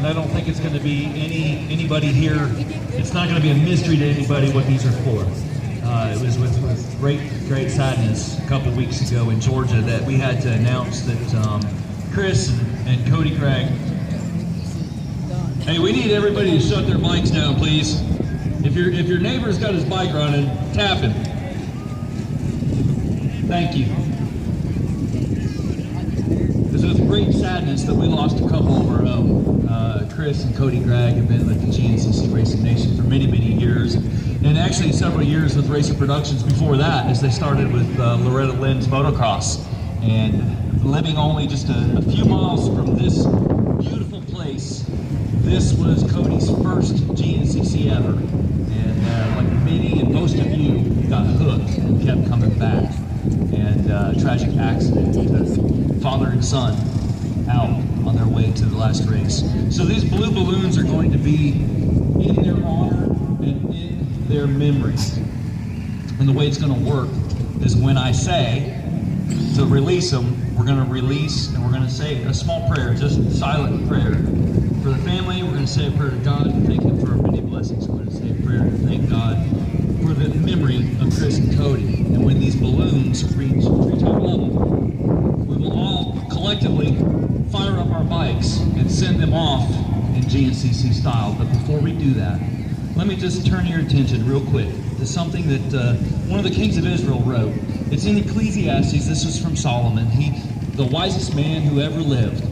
and I don't think it's going to be anybody here. It's not going to be a mystery to anybody what these are for. It was with great sadness a couple weeks ago in Georgia that we had to announce that Chris and Cody Gragg. Hey, we need everybody to shut their bikes down, please. If your neighbor's got his bike running, tap him. Thank you. It was with great sadness that we lost a couple of our own. Chris and Cody Gragg have been with the GNCC Racing Nation for many years, and actually several years with Racer Productions before that, as they started with Loretta Lynn's motocross. And living only just a few miles from this beautiful place, this was Cody's first GNCC ever. And like many and most of you, got hooked and kept coming back. And tragic accident, father and son out on their way to the last race. So these blue balloons are going to be in their honor and in their memories. And the way it's going to work is when I say to release them, we're going to release and we're going to say a small prayer, just a silent prayer. For the family, we're going to say a prayer to God and thank Him for our many blessings. We're going to say a prayer to thank God for the memory of Chris and Cody. And when these balloons reach treetop level, we will all collectively fire up our bikes and send them off in GNCC style. But before we do that, let me just turn your attention real quick to something that one of the kings of Israel wrote. It's in Ecclesiastes. This is from Solomon, the wisest man who ever lived.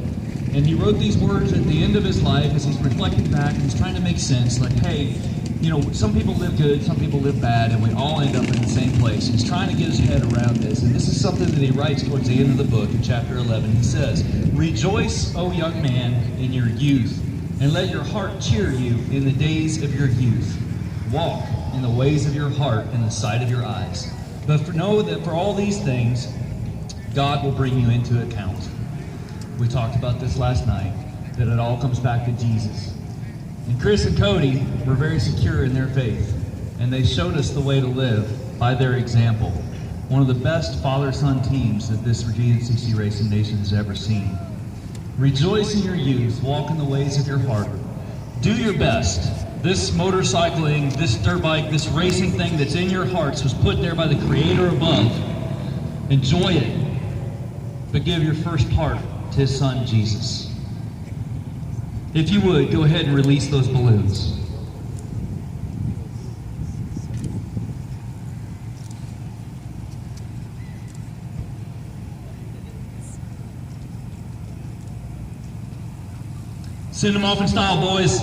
And he wrote these words at the end of his life as he's reflecting back and he's trying to make sense, like, hey, you know, some people live good, some people live bad, and we all end up in the same place. He's trying to get his head around this, and this is something that he writes towards the end of the book in chapter 11. He says, "Rejoice, O young man, in your youth, and let your heart cheer you in the days of your youth. Walk in the ways of your heart in the sight of your eyes. But know that for all these things, God will bring you into account." We talked about this last night, that it all comes back to Jesus. And Chris and Cody were very secure in their faith, and they showed us the way to live by their example. One of the best father-son teams that this GNCC Racing Nation has ever seen. Rejoice in your youth, walk in the ways of your heart. Do your best. This motorcycling, this dirt bike, this racing thing that's in your hearts was put there by the Creator above. Enjoy it, but give your first part to His Son, Jesus. If you would, go ahead and release those balloons. Send them off in style, boys.